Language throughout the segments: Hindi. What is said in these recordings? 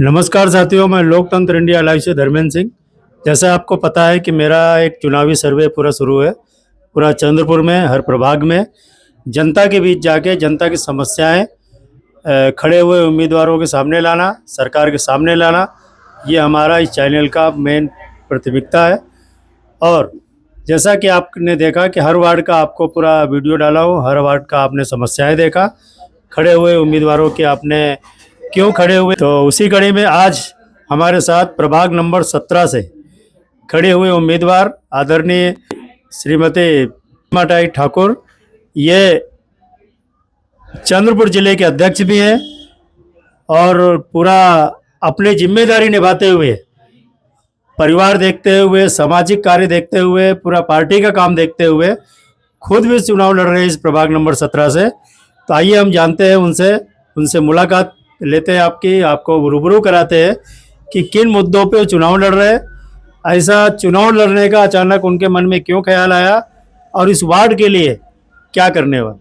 नमस्कार साथियों, मैं लोकतंत्र इंडिया लाइव से धर्मेंद्र सिंह। जैसा आपको पता है कि मेरा एक चुनावी सर्वे पूरा शुरू है, पूरा चंद्रपुर में हर प्रभाग में जनता के बीच जाके जनता की समस्याएं खड़े हुए उम्मीदवारों के सामने लाना, सरकार के सामने लाना, ये हमारा इस चैनल का मेन प्राथमिकता है। और जैसा कि आपने देखा कि हर वार्ड का आपको पूरा वीडियो डाला हो, हर वार्ड का आपने समस्याएं देखा, खड़े हुए उम्मीदवारों के आपने क्यों खड़े हुए। तो उसी कड़ी में आज हमारे साथ प्रभाग नंबर 17 से खड़े हुए उम्मीदवार आदरणीय श्रीमती माटाई ठाकुर, ये चंद्रपुर जिले के अध्यक्ष भी हैं और पूरा अपनी जिम्मेदारी निभाते हुए, परिवार देखते हुए, सामाजिक कार्य देखते हुए, पूरा पार्टी का काम देखते हुए खुद भी चुनाव लड़ रहे हैं इस प्रभाग नंबर 17 से। तो आइए हम जानते हैं उनसे मुलाकात लेते हैं, आपको रूबरू कराते हैं कि किन मुद्दों पे चुनाव लड़ रहे हैं, ऐसा चुनाव लड़ने का अचानक उनके मन में क्यों ख्याल आया और इस वार्ड के लिए क्या करने वाले।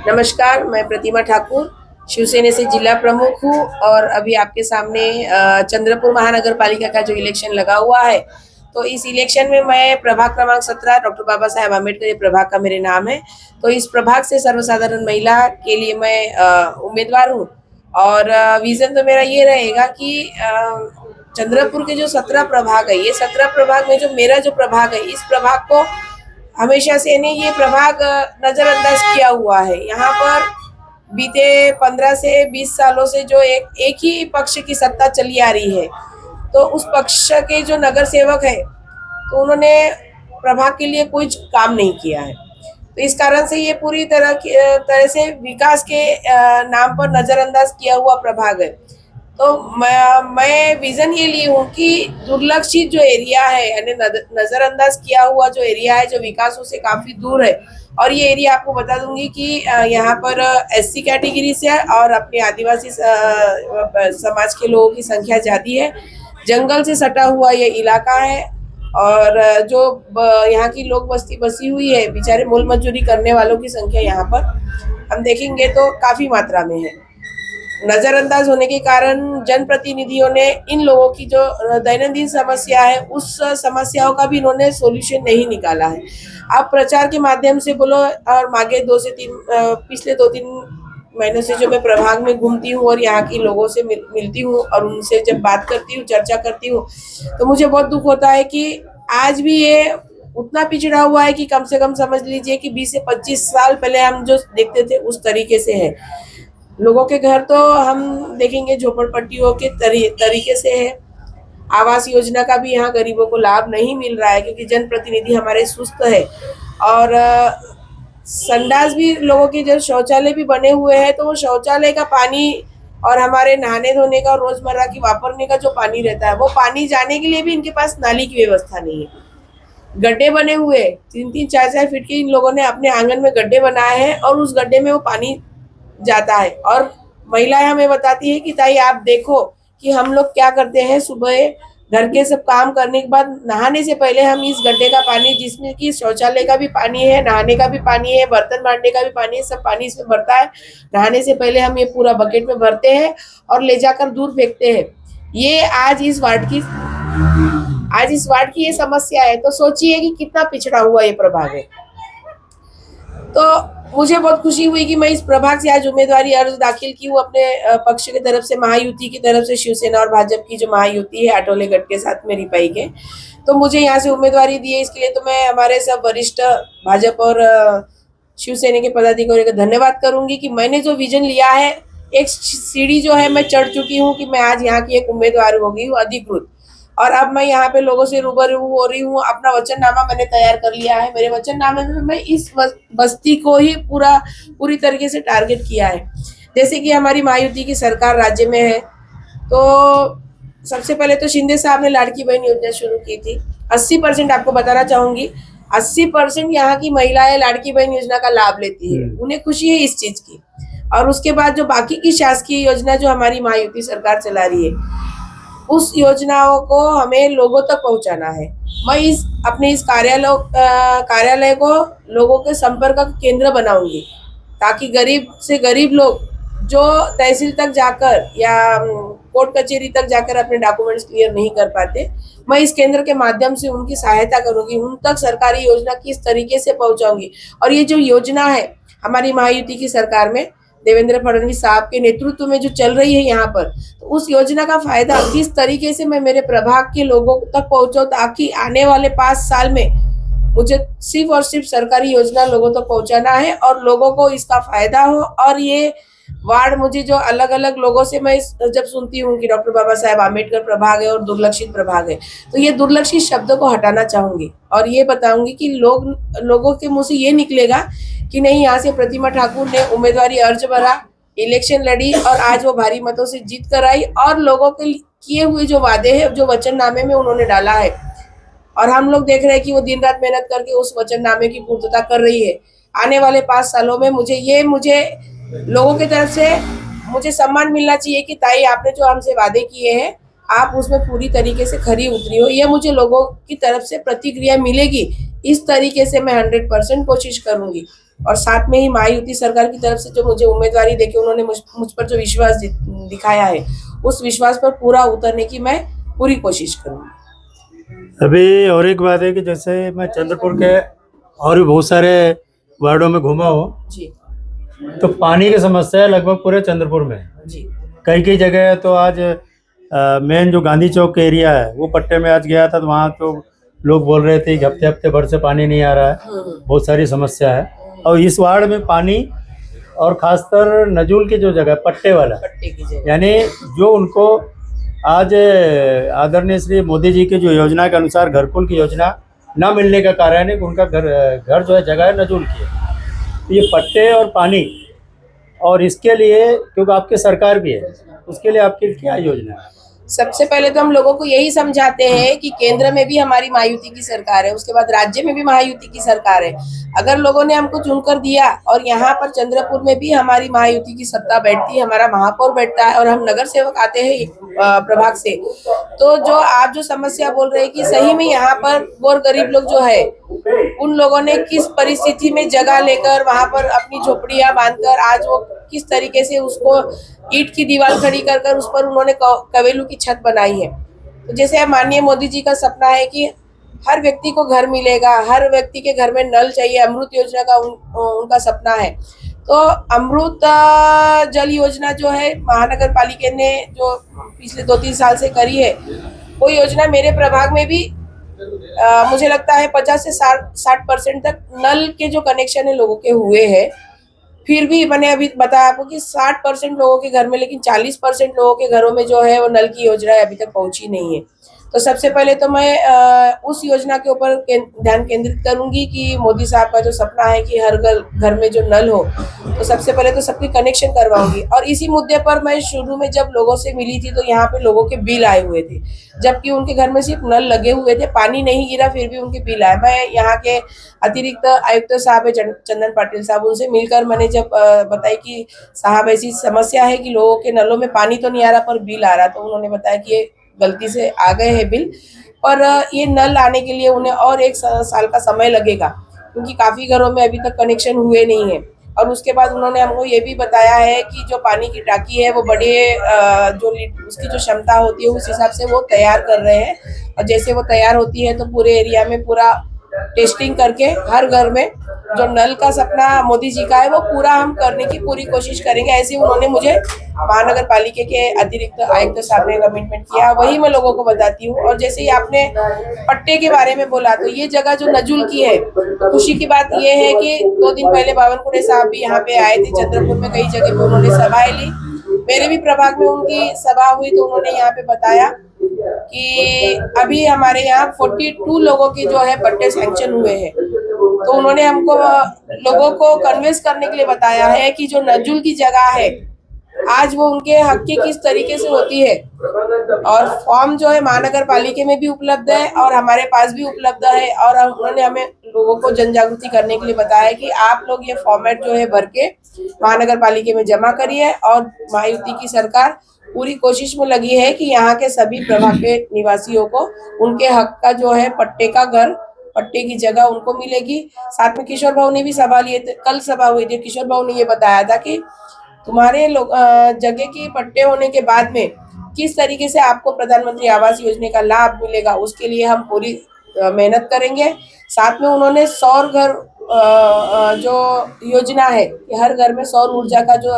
नमस्कार, मैं प्रतिमा ठाकुर शिवसेना से जिला प्रमुख हूँ और अभी आपके सामने चंद्रपुर महानगर पालिका का जो इलेक्शन लगा हुआ है, तो इस इलेक्शन में मैं प्रभाग क्रमांक 17 डॉक्टर बाबा साहेब आम्बेडकर प्रभाग का मेरे नाम है। तो इस प्रभाग से सर्वसाधारण महिला के लिए मैं उम्मीदवार हूँ और विजन तो मेरा ये रहेगा कि चंद्रपुर के जो 17 प्रभाग है, ये 17 प्रभाग में जो मेरा जो प्रभाग है, इस प्रभाग को हमेशा से ने ये प्रभाग नजरअंदाज किया हुआ है। यहाँ पर बीते 15 से 20 सालों से जो एक ही पक्ष की सत्ता चली आ रही है, तो उस पक्ष के जो नगर सेवक है, तो उन्होंने प्रभाग के लिए कोई काम नहीं किया है। तो इस कारण से ये पूरी तरह से विकास के नाम पर नजरअंदाज किया हुआ प्रभाग है। तो मैं विजन ये ली हूँ कि दुर्लक्षित जो एरिया है, यानी नजरअंदाज किया हुआ जो एरिया है, जो विकासों से काफी दूर है, और ये एरिया आपको बता दूंगी कि यहाँ पर एससी कैटेगरी से और अपने आदिवासी समाज के लोगों की संख्या ज्यादा है। जंगल से सटा हुआ ये इलाका है और जो यहाँ की लोग बस्ती बसी हुई है, बेचारे मोल मजदूरी करने वालों की संख्या यहाँ पर हम देखेंगे तो काफी मात्रा में है। नजरअंदाज होने के कारण जनप्रतिनिधियों ने इन लोगों की जो दैनंदिन समस्या है, उस समस्याओं का भी इन्होंने सॉल्यूशन नहीं निकाला है। आप प्रचार के माध्यम से बोलो और मांगे पिछले 2-3 महीनों से जो मैं प्रभाग में घूमती हूँ और यहाँ के लोगों से मिलती हूँ और उनसे जब बात करती हूँ, चर्चा करती हूँ, तो मुझे बहुत दुख होता है कि आज भी ये उतना पिछड़ा हुआ है कि कम से कम समझ लीजिए कि 20 से 25 साल पहले हम जो देखते थे उस तरीके से है। लोगों के घर तो हम देखेंगे झोपड़पट्टियों के तरीके से है। आवास योजना का भी यहाँ गरीबों को लाभ नहीं मिल रहा है क्योंकि जनप्रतिनिधि हमारे सुस्त है। और संडास भी लोगों के जो शौचालय भी बने हुए हैं, तो वो शौचालय का पानी और हमारे नहाने धोने का रोजमर्रा की वापरने का जो पानी रहता है, वो पानी जाने के लिए भी इनके पास नाली की व्यवस्था नहीं है। गड्ढे बने हुए 3-3, 4-4 फीट के इन लोगों ने अपने आंगन में गड्ढे बनाए हैं और उस गड्ढे में वो पानी जाता है। और महिलाएं हमें बताती है कि ताई आप देखो कि हम लोग क्या करते हैं, सुबह घर के सब काम करने के बाद नहाने से पहले हम इस गड्ढे का पानी, जिसमें कि शौचालय का भी पानी है, नहाने का भी पानी है, बर्तन मांजने का भी पानी है, सब पानी इसमें भरता है। नहाने से पहले हम ये पूरा बकेट में भरते हैं और ले जाकर दूर फेंकते हैं। ये आज इस वार्ड की ये समस्या है। तो सोचिए कि कितना पिछड़ा हुआ ये प्रभाग है। तो मुझे बहुत खुशी हुई कि मैं इस प्रभाग से आज उम्मीदवारी अर्ज दाखिल की हूँ अपने पक्ष की तरफ से, महायुति की तरफ से, शिवसेना और भाजपा की जो महायुति है आठोले गढ़ के साथ में रिपाई के, तो मुझे यहाँ से उम्मीदवारी दी है। इसके लिए तो मैं हमारे सब वरिष्ठ भाजपा और शिवसेना के पदाधिकारियों का धन्यवाद करूंगी कि मैंने जो विजन लिया है, एक सीढ़ी जो है मैं चढ़ चुकी हूँ कि मैं आज यहाँ की एक उम्मीदवार हो गई हूँ अधिकृत। और अब मैं यहाँ पे लोगों से रूबरू हो रही हूँ। अपना वचननामा मैंने तैयार कर लिया है। मेरे वचननामे में मैं इस बस्ती को ही पूरी तरीके से टारगेट किया है। जैसे कि हमारी महायुति की सरकार राज्य में है, तो सबसे पहले तो शिंदे साहब ने लाड़की बहन योजना शुरू की थी। 80% आपको बताना चाहूंगी, 80% यहाँ की महिलाएं लाड़की बहन योजना का लाभ लेती है, उन्हें खुशी है इस चीज की। और उसके बाद जो बाकी की शासकीय योजना जो हमारी महायुति सरकार चला रही है, उस योजनाओं को हमें लोगों तक पहुंचाना है। मैं अपने इस कार्यालय को लोगों के संपर्क का केंद्र बनाऊंगी ताकि गरीब से गरीब लोग जो तहसील तक जाकर या कोर्ट कचहरी तक जाकर अपने डॉक्यूमेंट्स क्लियर नहीं कर पाते, मैं इस केंद्र के माध्यम से उनकी सहायता करूंगी, उन तक सरकारी योजना किस तरीके से पहुंचाऊंगी। और ये जो योजना है हमारी महायुति की सरकार में देवेंद्र फडणवीस साहब के नेतृत्व में जो चल रही है यहाँ पर, तो उस योजना का फायदा किस तरीके से मैं मेरे प्रभाग के लोगों तक पहुंचाऊं, ताकि आने वाले 5 साल में मुझे सिर्फ और सिर्फ सरकारी योजना लोगों तक पहुंचाना है और लोगों को इसका फायदा हो। और ये वार्ड मुझे जो अलग अलग लोगों से मैं जब सुनती हूँ कि डॉक्टर बाबा साहेब आम्बेडकर प्रभाग है और दुर्लक्षित प्रभाग है, तो ये दुर्लक्षित शब्दों को हटाना चाहूंगी और ये बताऊंगी कि लोगों के मुंह से ये निकलेगा कि नहीं, यहाँ से प्रतिमा ठाकुर ने उम्मीदवारी अर्ज भरा, इलेक्शन लड़ी और आज वो भारी मतों से जीत कर आई और लोगों के किए हुए जो वादे हैं, जो वचननामे में उन्होंने डाला है, और हम लोग देख रहे हैं कि वो दिन रात मेहनत करके उस वचननामे की पूर्तता कर रही है। आने वाले 5 सालों में मुझे लोगों की तरफ से मुझे सम्मान मिलना चाहिए कि ताई आपने जो हमसे वादे किए हैं आप उसमें पूरी तरीके से खरी उतरी हो, ये मुझे लोगों की तरफ से प्रतिक्रिया मिलेगी। इस तरीके से मैं 100% कोशिश करूंगी और साथ में ही महायुति सरकार की तरफ से जो मुझे उम्मीदवारी देके उन्होंने मुझ पर जो विश्वास दिखाया है, उस विश्वास पर पूरा उतरने की मैं पूरी कोशिश करूंगी। अभी और एक बात है कि जैसे मैं चंद्रपुर के और भी बहुत सारे वार्डों में घूमा हूँ जी तो पानी की समस्या लगभग पूरे चंद्रपुर में है। जी कई जगह तो आज मेन जो गांधी चौक एरिया है वो पट्टे में आज गया था तो वहाँ तो लोग बोल रहे थे कि हफ्ते भर से पानी नहीं आ रहा है, बहुत सारी समस्या है। और इस वार्ड में पानी और खासकर नजूल की जो जगह पट्टे वाला, पट्टे की जगह, यानी जो उनको आज आदरणीय श्री मोदी जी की जो योजना के अनुसार घरकुल की योजना न मिलने का कारण है कि उनका घर जो है जगह है नजूल की है। तो ये पट्टे और पानी, और इसके लिए क्योंकि आपकी सरकार भी है, उसके लिए आपकी क्या योजना है? सबसे पहले तो हम लोगों को यही समझाते हैं कि केंद्र में भी हमारी महायुति की सरकार है, उसके बाद राज्य में भी महायुति की सरकार है। अगर लोगों ने हमको चुनकर दिया और यहाँ पर चंद्रपुर में भी हमारी महायुति की सत्ता बैठती है, हमारा महापौर बैठता है और हम नगर सेवक आते हैं प्रभाग से, तो जो आप जो समस्या बोल रहे हैं कि सही में यहाँ पर गोर गरीब लोग जो है उन लोगों ने किस परिस्थिति में जगह लेकर वहां पर अपनी झोपड़ियां बांधकर आज वो किस तरीके से उसको ईंट की दीवार खड़ी कर कर उस पर उन्होंने कवेलू की छत बनाई है। तो जैसे माननीय मोदी जी का सपना है कि हर व्यक्ति को घर मिलेगा, हर व्यक्ति के घर में नल चाहिए, अमृत योजना का उनका सपना है। तो अमृत जल योजना जो है महानगर पालिका ने जो पिछले 2-3 साल से करी है, वो योजना मेरे प्रभाग में भी मुझे लगता है 50 से 60% तक नल के जो कनेक्शन है लोगों के हुए हैं। फिर भी मैंने अभी बताया आपको कि 60% लोगों के घर में, लेकिन 40% लोगों के घरों में जो है वो नल की योजना अभी तक पहुंची नहीं है। तो सबसे पहले तो मैं उस योजना के ऊपर ध्यान केंद्रित करूंगी कि मोदी साहब का जो सपना है कि हर घर में जो नल हो, तो सबसे पहले तो सबकी कनेक्शन करवाऊंगी। और इसी मुद्दे पर मैं शुरू में जब लोगों से मिली थी तो यहाँ पे लोगों के बिल आए हुए थे, जबकि उनके घर में सिर्फ नल लगे हुए थे, पानी नहीं गिरा, फिर भी उनके बिल आए। मैं यहाँ के अतिरिक्त आयुक्त साहब है चंदन पाटिल साहब, उनसे मिलकर मैंने जब बताई कि साहब ऐसी समस्या है कि लोगों के नलों में पानी तो नहीं आ रहा पर बिल आ रहा, तो उन्होंने बताया कि ये गलती से आ गए हैं बिल, पर ये नल आने के लिए उन्हें और 1 साल का समय लगेगा क्योंकि काफ़ी घरों में अभी तक कनेक्शन हुए नहीं है। और उसके बाद उन्होंने हमको ये भी बताया है कि जो पानी की टाकी है वो बड़े जो उसकी जो क्षमता होती है उस हिसाब से वो तैयार कर रहे हैं, और जैसे वो तैयार होती है तो पूरे एरिया में पूरा टेस्टिंग करके हर घर में जो नल का सपना मोदी जी का है वो पूरा हम करने की पूरी कोशिश करेंगे। ऐसे उन्होंने मुझे महानगर पालिका के अतिरिक्त आयुक्त साहब ने कमिटमेंट किया, वही मैं लोगों को बताती हूँ। और जैसे ही आपने पट्टे के बारे में बोला, तो ये जगह जो नजुल की है, खुशी की बात ये है कि 2 दिन पहले बावनकुड़े साहब भी यहाँ पे आए थे चंद्रपुर में, कई जगह पे उन्होंने सभाएं ली। मेरे भी प्रभाग में उनकी सभा हुई तो उन्होंने यहाँ पे बताया कि अभी हमारे यहाँ 42 लोगों के जो है पट्टे सैंक्शन हुए हैं। तो उन्होंने हमको लोगों को कन्विंस करने के लिए बताया है कि जो नजुल की जगह है आज वो उनके हक की किस तरीके से होती है, और फॉर्म जो है महानगर पालिका में भी उपलब्ध है और हमारे पास भी उपलब्ध है। और उन्होंने हमें लोगों को जन जागृति करने के लिए बताया कि आप लोग ये फॉर्मेट जो है भर के महानगर पालिका में जमा करिए, और महायुति की सरकार पूरी कोशिश में लगी है कि यहाँ के सभी प्रभाग के निवासियों को उनके हक का जो है पट्टे का घर, पट्टे की जगह उनको मिलेगी। साथ में किशोर भाऊ ने भी सभा लिए थे, कल सभा हुई थी, किशोर भाऊ ने ये बताया था कि तुम्हारे लोग जगह के पट्टे होने के बाद में किस तरीके से आपको प्रधानमंत्री आवास योजना का लाभ मिलेगा, उसके लिए हम पूरी मेहनत करेंगे। साथ में उन्होंने सौर घर जो योजना है कि हर घर में सौर ऊर्जा का जो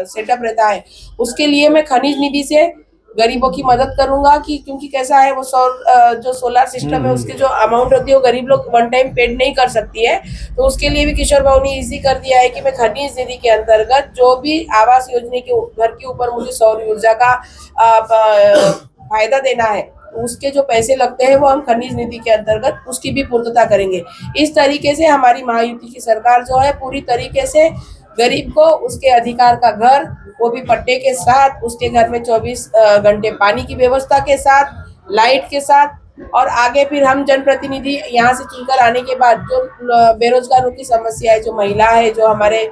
सेटअप रहता है, उसके लिए मैं खनिज निधि से गरीबों की मदद करूंगा कि क्योंकि कैसा है वो सौर जो सोलर सिस्टम है उसके जो अमाउंट होती है वो गरीब लोग वन टाइम पेड नहीं कर सकती है। तो उसके लिए भी किशोर भाऊ ने इजी कर दिया है कि मैं खनिज निधि के अंतर्गत जो भी आवास योजना के घर के ऊपर मुझे सौर ऊर्जा का फायदा देना है, उसके जो पैसे लगते हैं वो हम खनिज निधि के अंतर्गत उसकी भी पूर्तता करेंगे। इस तरीके से हमारी महायुति की सरकार जो है पूरी तरीके से गरीब को उसके अधिकार का घर, वो भी पट्टे के साथ, उसके घर में 24 घंटे पानी की व्यवस्था के साथ, लाइट के साथ, और आगे फिर हम जनप्रतिनिधि यहाँ से चुनकर आने के बाद जो बेरोजगारों की समस्या है, जो महिला है, जो हमारे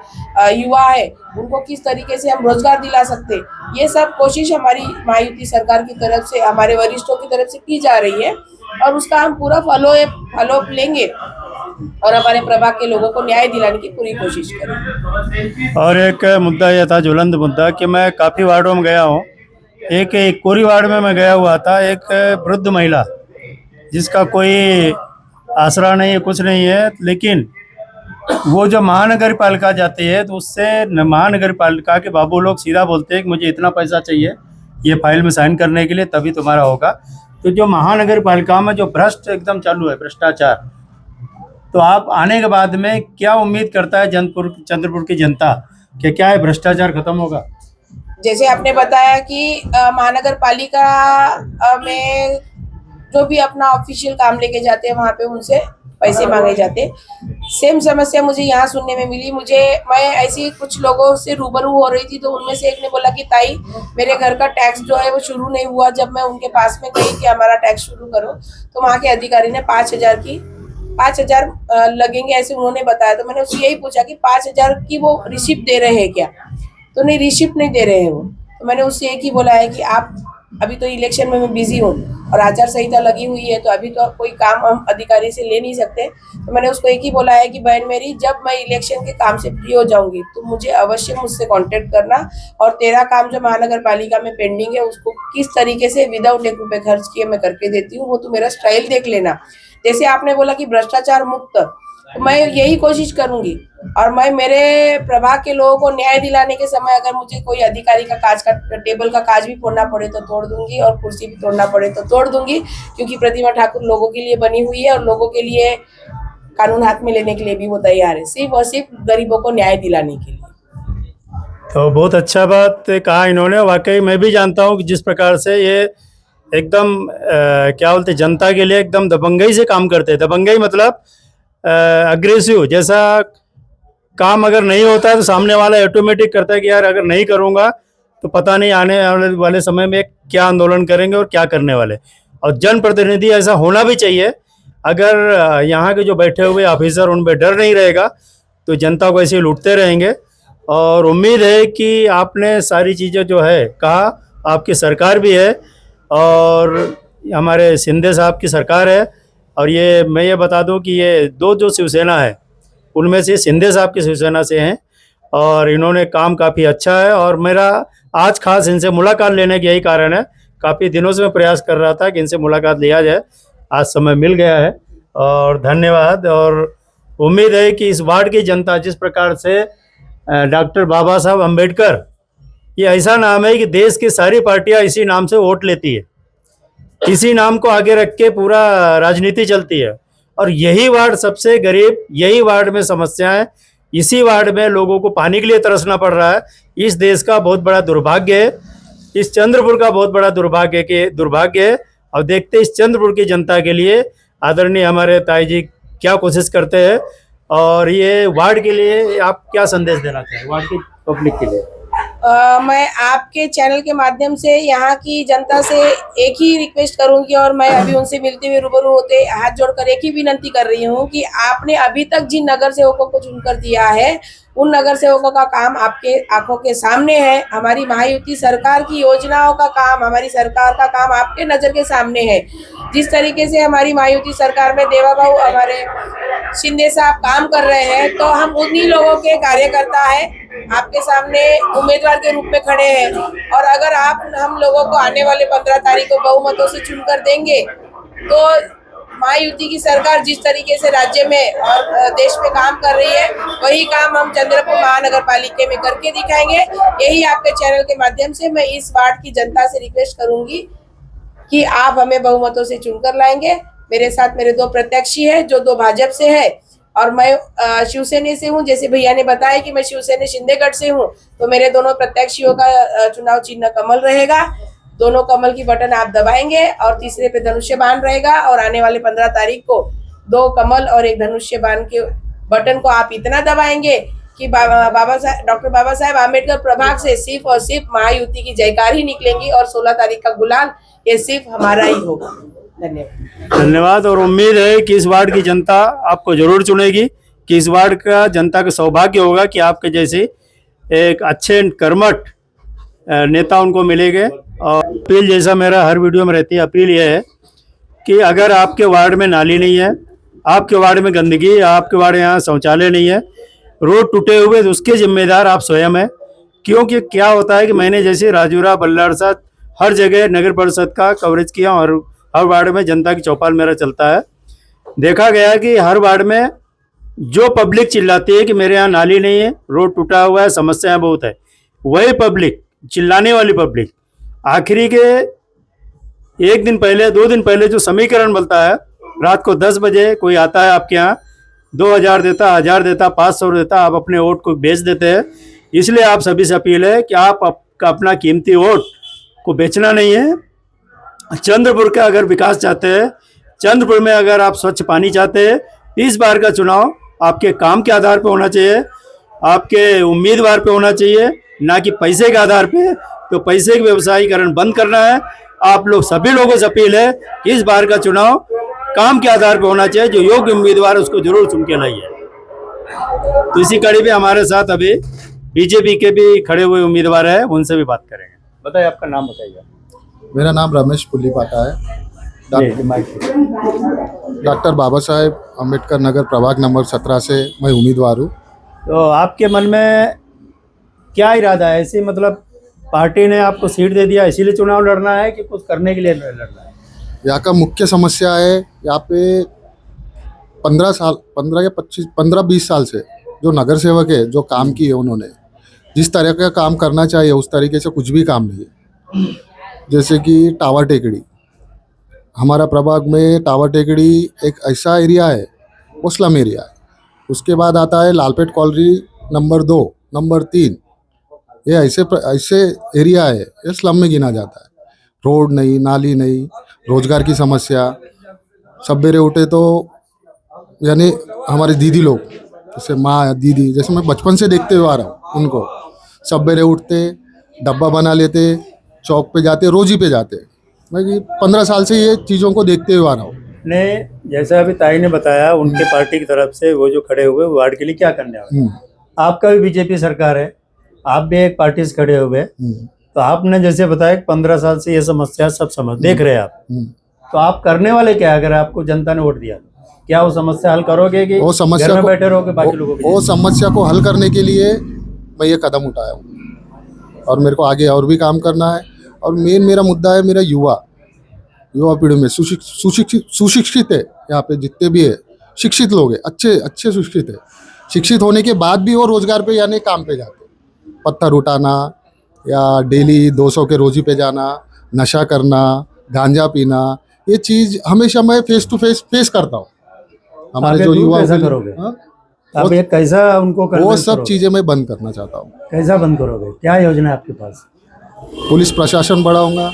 युवा है, उनको किस तरीके से हम रोजगार दिला सकते, ये सब कोशिश हमारी महायुति सरकार की तरफ से, हमारे वरिष्ठों की तरफ से की जा रही है और उसका हम पूरा फॉलोअप लेंगे और हमारे प्रभाग के लोगों को न्याय दिलाने की पूरी कोशिश करेंगे। और एक मुद्दा यह था, ज्वलंत मुद्दा, कि मैं काफ़ी वार्डों में गया हूँ। एक कोरी वार्ड में मैं गया हुआ था, एक वृद्ध महिला जिसका कोई आसरा नहीं है, कुछ नहीं है, लेकिन वो जो महानगर पालिका जाती है तो उससे महानगर पालिका के बाबू लोग सीधा बोलते हैं कि मुझे इतना पैसा चाहिए ये फाइल में साइन करने के लिए, तभी तुम्हारा होगा। तो जो महानगर पालिका में जो भ्रष्ट एकदम चालू है, भ्रष्टाचार, तो आप आने के बाद में क्या उम्मीद करता है चंद्रपुर की जनता कि क्या है भ्रष्टाचार खत्म होगा? जैसे आपने बताया कि महानगर पालिका में जो भी अपना ऑफिशियल काम लेके जाते हैं वहाँ पे उनसे पैसे मांगे जाते हैं। सेम समस्या मुझे यहाँ सुनने में मिली। मैं ऐसी कुछ लोगों से रूबरू हो रही थी, तो उनमें से एक ने बोला कि ताई मेरे घर का टैक्स जो है वो शुरू नहीं हुआ। जब मैं उनके पास में गई कि हमारा टैक्स शुरू करो, तो वहाँ के अधिकारी ने 5,000 लगेंगे ऐसे उन्होंने बताया। तो मैंने उससे यही पूछा कि 5,000 की वो रिसिप्ट दे रहे हैं क्या? तो नहीं, रिसिप्ट नहीं दे रहे हैं वो। तो मैंने उससे एक ही बोला है कि आप अभी तो इलेक्शन में मैं बिजी हूँ और आचार संहिता लगी हुई है, तो अभी तो कोई काम हम अधिकारी से ले नहीं सकते। तो मैंने उसको एक ही बोला है कि बहन मेरी, जब मैं इलेक्शन के काम से फ्री हो जाऊंगी तो मुझे अवश्य मुझसे कांटेक्ट करना, और तेरा काम जो महानगर पालिका में पेंडिंग है उसको किस तरीके से विदाउट 1 रुपये खर्च किए मैं करके देती हूँ, वो तो मेरा स्टाइल देख लेना। जैसे आपने बोला कि भ्रष्टाचार मुक्त, तो मैं यही कोशिश करूंगी और मैं मेरे प्रभाग के लोगों को न्याय दिलाने के समय अगर मुझे कोई अधिकारी का टेबल का काज भी फोड़ना पड़े तो तोड़ दूंगी, और कुर्सी भी तोड़ना पड़े तो तोड़ दूंगी, क्योंकि प्रतिमा ठाकुर लोगों के लिए बनी हुई है और लोगों के लिए कानून हाथ में लेने के लिए भी वो तैयार है, सिर्फ और सिर्फ गरीबों को न्याय दिलाने के लिए। तो बहुत अच्छा बात कहा इन्होंने। वाकई मैं भी जानता हूँ कि जिस प्रकार से ये एकदम क्या बोलते, जनता के लिए एकदम दबंगई से काम करते हैं। दबंगई मतलब अग्रेसिव, जैसा काम अगर नहीं होता है तो सामने वाला ऑटोमेटिक करता है कि यार अगर नहीं करूँगा तो पता नहीं आने वाले समय में क्या आंदोलन करेंगे और क्या करने वाले। और जनप्रतिनिधि ऐसा होना भी चाहिए। अगर यहाँ के जो बैठे हुए ऑफिसर उन पर डर नहीं रहेगा तो जनता को ऐसे लूटते रहेंगे। और उम्मीद है कि आपने सारी चीज़ें जो है कहा, आपकी सरकार भी है और हमारे शिंदे साहब की सरकार है। और ये मैं ये बता दूं कि ये दो जो शिवसेना है उनमें से शिंदे साहब की शिवसेना से हैं और इन्होंने काम काफ़ी अच्छा है। और मेरा आज खास इनसे मुलाकात लेने का यही कारण है, काफ़ी दिनों से मैं प्रयास कर रहा था कि इनसे मुलाकात लिया जाए, आज समय मिल गया है और धन्यवाद। और उम्मीद है कि इस वार्ड की जनता जिस प्रकार से डॉक्टर बाबा साहब अम्बेडकर, ये ऐसा नाम है कि देश की सारी पार्टियां इसी नाम से वोट लेती है, इसी नाम को आगे रख के पूरा राजनीति चलती है। और यही वार्ड सबसे गरीब, यही वार्ड में समस्याएं, इसी वार्ड में लोगों को पानी के लिए तरसना पड़ रहा है। इस देश का बहुत बड़ा दुर्भाग्य है, इस चंद्रपुर का बहुत बड़ा दुर्भाग्य है। और देखते इस चंद्रपुर की जनता के लिए आदरणीय हमारे ताई जी क्या कोशिश करते हैं। और ये वार्ड के लिए आप क्या संदेश देना चाहें, वार्ड की पब्लिक के लिए? मैं आपके चैनल के माध्यम से यहाँ की जनता से एक ही रिक्वेस्ट करूंगी, और मैं अभी उनसे मिलते हुए रूबरू होते हाथ जोड़कर एक ही विनंती कर रही हूँ कि आपने अभी तक जिन नगर सेवकों को चुनकर दिया है उन नगर सेवकों का काम आपके आंखों के सामने है। हमारी महायुति सरकार की योजनाओं का काम, हमारी सरकार का काम आपके नजर के सामने है। जिस तरीके से हमारी महायुति सरकार में देवा भाऊ हमारे शिंदे साहब काम कर रहे हैं, तो हम उन्हीं लोगों के कार्यकर्ता है आपके सामने उम्मीदवार के रूप में खड़े हैं और अगर आप हम लोगों को आने वाले 15 तारीख को बहुमतों से चुनकर देंगे तो महायुति की सरकार जिस तरीके से राज्य में और देश में काम कर रही है वही काम हम चंद्रपुर महानगर पालिका में करके दिखाएंगे। यही आपके चैनल के माध्यम से मैं इस वार्ड की जनता से रिक्वेस्ट करूंगी कि आप हमें बहुमतों से चुनकर लाएंगे। मेरे साथ मेरे 2 प्रत्याशी है जो 2 भाजपा से है और मैं शिवसेना से हूँ। जैसे भैया ने बताया कि मैं शिवसेना शिंदेगढ़ से हूँ, तो मेरे दोनों प्रत्याशियों का चुनाव चिन्ह कमल रहेगा। दोनों कमल की बटन आप दबाएंगे और तीसरे पे धनुष्य बाण रहेगा और आने वाले 15 तारीख को 2 कमल और 1 धनुष्य बाण के बटन को आप इतना दबाएंगे कि डॉक्टर बाबा साहेब आम्बेडकर प्रभाग से सिर्फ और सिर्फ महायुति की जयकार ही निकलेंगी और 16 तारीख का गुलाल ये सिर्फ हमारा ही होगा। धन्यवाद। धन्यवाद। और उम्मीद है कि इस वार्ड की जनता आपको जरूर चुनेगी, कि इस वार्ड का जनता का सौभाग्य होगा कि आपके जैसे एक अच्छे कर्मठ नेता उनको मिलेंगे। और अपील जैसा मेरा हर वीडियो में रहती है, अपील यह है कि अगर आपके वार्ड में नाली नहीं है, आपके वार्ड में गंदगी है, आपके वार्ड में यहाँ शौचालय नहीं है, रोड टूटे हुए, तो उसके जिम्मेदार आप स्वयं हैं। क्योंकि क्या होता है कि मैंने जैसे राजूरा बल्लारसा हर जगह नगर परिषद का कवरेज किया और हर वार्ड में जनता की चौपाल मेरा चलता है। देखा गया कि हर वार्ड में जो पब्लिक चिल्लाती है कि मेरे यहाँ नाली नहीं है, रोड टूटा हुआ है, समस्याएं बहुत है, वही पब्लिक, चिल्लाने वाली पब्लिक आखिरी के 1 दिन पहले 2 दिन पहले जो समीकरण बनता है, रात को 10 बजे कोई आता है आपके यहाँ, 2000 देता, 1000 देता, 500 देता, आप अपने वोट को बेच देते हैं। इसलिए आप सभी से अपील है कि आप अपना कीमती वोट को बेचना नहीं है। चंद्रपुर का अगर विकास चाहते हैं, चंद्रपुर में अगर आप स्वच्छ पानी चाहते हैं, इस बार का चुनाव आपके काम के आधार पर होना चाहिए, आपके उम्मीदवार पे होना चाहिए, ना कि पैसे के आधार पे। तो पैसे के व्यवसायीकरण बंद करना है। आप लोग सभी लोगों से अपील है कि इस बार का चुनाव काम के आधार पर होना चाहिए, जो योग्य उम्मीदवार है उसको जरूर चुन के लाइए। तो इसी कड़ी में हमारे साथ अभी बीजेपी के भी खड़े हुए उम्मीदवार है, उनसे भी बात करेंगे। बताइए, आपका नाम बताइए। मेरा नाम रमेश पुल्लीपाटा है। डॉक्टर बाबा साहेब अम्बेडकर नगर प्रभाग नंबर 17 से मैं उम्मीदवार हूँ। तो आपके मन में क्या इरादा है? ऐसे मतलब पार्टी ने आपको सीट दे दिया इसीलिए चुनाव लड़ना है कि कुछ करने के लिए लड़ना है? यहाँ का मुख्य समस्या है, यहाँ पे 15-20 साल से जो नगर सेवक है, जो काम किए उन्होंने, जिस तरह का काम करना चाहिए उस तरीके से कुछ भी काम नहीं है। जैसे कि टावर टेकड़ी, हमारा प्रभाग में टावर टेकड़ी एक ऐसा एरिया है, वो स्लम एरिया है। उसके बाद आता है लालपेट कॉलोनी नंबर 2, नंबर 3, ये ऐसे एरिया है, ये स्लम में गिना जाता है। रोड नहीं, नाली नहीं, रोजगार की समस्या। सवेरे उठे तो यानी हमारे दीदी लोग, जैसे माँ दीदी, जैसे मैं बचपन से देखते हुए आ रहा हूँ उनको, सवेरे उठते, डब्बा बना लेते, चौक पे जाते, रोजी पे जाते। मैं 15 साल से ये चीज़ों को देखते हुए आ रहा हूँ। ने जैसा अभी ताई ने बताया, उनके पार्टी की तरफ से वो जो खड़े हुए वार्ड के लिए क्या करने वाले। आपका भी बीजेपी सरकार है, आप भी एक पार्टी से खड़े हुए, तो आपने जैसे बताया 15 साल से ये समस्या सब समझ देख रहे हैं आप, तो आप करने वाले क्या? अगर आपको जनता ने वोट दिया, क्या वो समस्या हल करोगे कि वो समस्या घर में को बैठे रहोगे बाकी लोगों वो समस्या को हल करने के लिए मैं ये कदम उठाया हूँ और मेरे को आगे और भी काम करना है। और मेन मेरा मुद्दा है मेरा युवा पीढ़ी में सुशिक्षित है। यहाँ पे जितने भी है शिक्षित लोग हैं, अच्छे शिक्षित है। शिक्षित होने के बाद भी वो रोजगार पे यानी काम पे जाते, पत्थर उठाना या डेली 200 के रोजी पे जाना, नशा करना, गांजा पीना, ये चीज़ हमेशा मैं फेस टू फेस करता हूँ। हमारे जो युवा करोगे, आप एक कैसा उनको वो सब चीज़ें मैं बंद करना चाहता हूँ। कैसा बंद करोगे? क्या योजना है आपके पास? पुलिस प्रशासन बढ़ाऊंगा,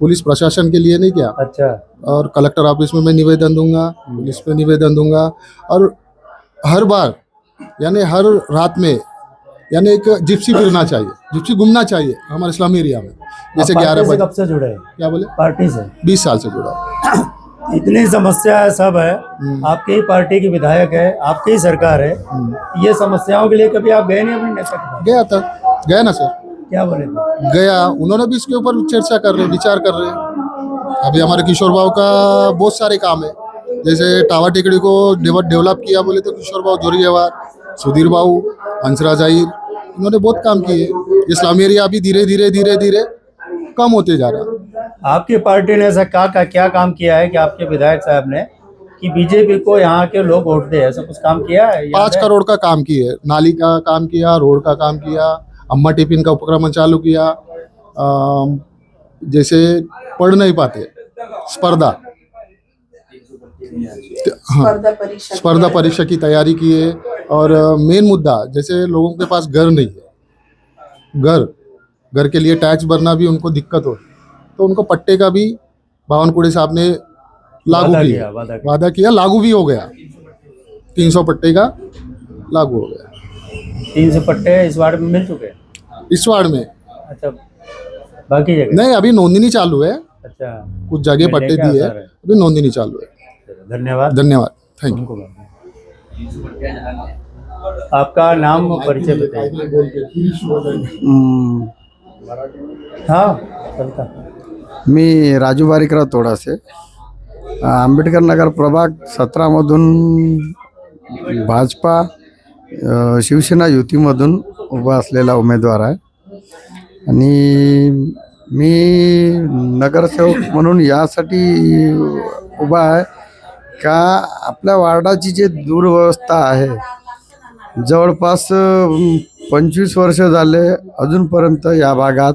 पुलिस प्रशासन के लिए नहीं क्या, अच्छा, और कलेक्टर ऑफिस में मैं निवेदन दूंगा, पुलिस पे निवेदन दूंगा। और हर बार यानी हर रात में यानी एक जिप्सी फिरना चाहिए, जिप्सी घूमना चाहिए हमारे स्लम एरिया में। जैसे 11 बजे। कब से जुड़े हैं? क्या बोले? पार्टी से 20 साल से जुड़ा। इतनी समस्या है, सब है, आपकी ही पार्टी की विधायक है, आपकी ही सरकार है, ये समस्याओं के लिए कभी आप गए नहीं अपने नेता के पास? गया ना सर। क्या बोले? गया, उन्होंने भी इसके ऊपर चर्चा कर रहे, विचार कर रहे। अभी हमारे किशोर बाबू का बहुत सारे काम है, जैसे टावर टेकड़ी को डेवलप किया बोले तो किशोर बाबू जोरीवार, सुधीर बाबू, हंसराज आहिर, इन्होंने बहुत काम किए। इस्लामी एरिया अभी धीरे धीरे धीरे धीरे कम होते जा रहा। आपकी पार्टी ने ऐसा क्या काम किया है कि आपके विधायक साहब ने कि बीजेपी को यहाँ के लोग वोट दे, ऐसा कुछ काम किया है? याद 5 है? करोड़ का काम किए, नाली का काम किया, रोड का काम किया, अम्मा टिफिन का उपक्रम चालू किया। जैसे पढ़ नहीं पाते, स्पर्धा स्पर्धा परीक्षा की तैयारी की है। और मेन मुद्दा, जैसे लोगों के पास घर नहीं है, घर के लिए टैक्स भरना भी उनको दिक्कत हो, तो उनको पट्टे का भी बावनकुड़े साहब ने लागू किया, वादा किया, लागू भी हो गया। 300 पट्टे का लागू हो गया। 300 पट्टे इस वार्ड में मिल चुके हैं? इस वार्ड में अच्छा, बाकी जगह नहीं, अभी नोंदनी चालू है। अच्छा, कुछ जगह पट्टे दिए है, अभी नोंदनी चालू है। धन्यवाद। Thank you. आपका नाम और परिचय बताइए। हाँ, चलता। मी राजू बारीकराव तोडासे, आंबेडकर नगर प्रभाग 17मधून भाजपा शिवसेना युतीमधून उभा असलेला उमेदवार आहे आणि मी नगरसेवक म्हणून यासाठी उभा आहे का आपल्या वार्डाची जी दुर्व्यवस्था आहे, जवळपास 25 वर्ष झाले अजूनपर्यंत या भागात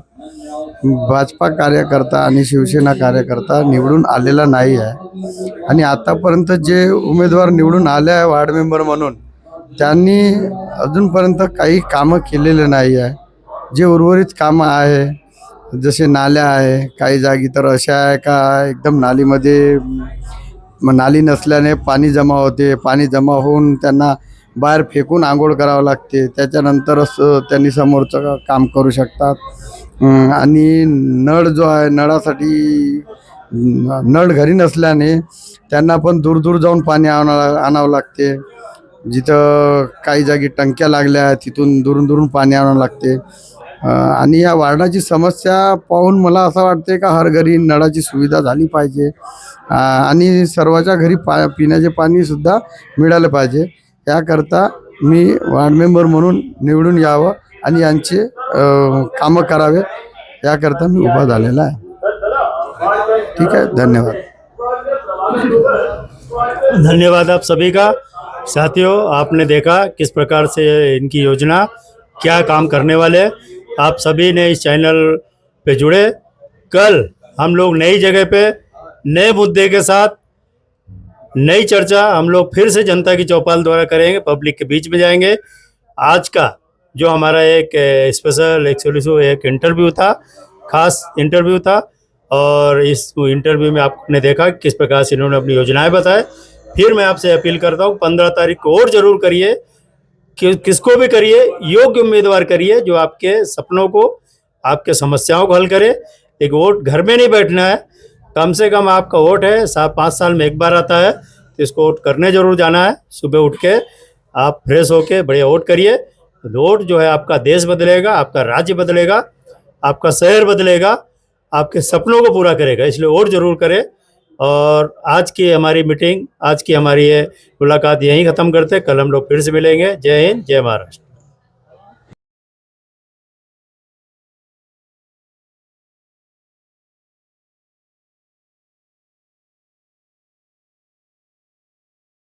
भाजपा कार्यकर्ता आणि शिवसेना कार्यकर्ता निवडून आलेला नाही आहे आणि आतापर्यंत जे उमेदवार निवडून आले आहे वार्ड मेंबर म्हणून, त्यांनी अजूनपर्यंत काही कामं केलेले नाही आहे। जे उर्वरित कामं आहे, जसे नाल्या आहे, काही जागी तर अशा आहे का एकदम नालीमध्ये नाली नसल्याने पाणी जमा होते, पाणी जमा होऊन त्यांना बाहेर फेकून आंघोळ करावं लागते, त्याच्यानंतरच त्यांनी समोरचं काम करू शकतात। आणि नळ जो आहे, नळासाठी नळ घरी नसल्याने त्यांना पण दूर दूर जाऊन पाणी आणावं लागते। जिथं काही जागी टंक्या लागल्या आहेत तिथून दुरून दुरून पाणी आणावं लागते। आणि या वार्डाची समस्या पाहून मला असं वाटते का हर घरी नळाची सुविधा झाली पाहिजे आणि सर्वांच्या घरी पिण्याचे पाणीसुद्धा मिळालं पाहिजे। याकरता मी वार्ड मेंबर म्हणून निवडून यावं आणि यांचे कामं करावे याकरता मी उभा झालेला आहे। ठीक है, धन्यवाद। धन्यवाद आप सभी का। साथियों, आपने देखा किस प्रकार से इनकी योजना क्या काम करने वाले हैं। आप सभी ने इस चैनल पे जुड़े। कल हम लोग नई जगह पे नए मुद्दे के साथ नई चर्चा हम लोग फिर से जनता की चौपाल द्वारा करेंगे, पब्लिक के बीच में जाएंगे। आज का जो हमारा एक स्पेशल एक्सक्लूसिव एक इंटरव्यू था, खास इंटरव्यू था, और इस इंटरव्यू में आपने देखा किस प्रकार से इन्होंने अपनी योजनाएं बताए। फिर मैं आपसे अपील करता हूँ 15 तारीख को और ज़रूर करिए, कि किसको भी करिए, योग्य उम्मीदवार करिए जो आपके सपनों को, आपके समस्याओं को हल करे। एक वोट घर में नहीं बैठना है, कम से कम आपका वोट है 5 साल में एक बार आता है, तो इसको वोट करने ज़रूर जाना है। सुबह उठ के आप फ्रेश होके बढ़िया वोट करिए। वोट जो है आपका देश बदलेगा, आपका राज्य बदलेगा, आपका शहर बदलेगा, आपके सपनों को पूरा करेगा, इसलिए वोट ज़रूर करें। और आज की हमारी मीटिंग, आज की हमारी ये मुलाकात यहीं ख़त्म करते हैं। कल हम लोग फिर से मिलेंगे। जय हिंद, जय महाराष्ट्र।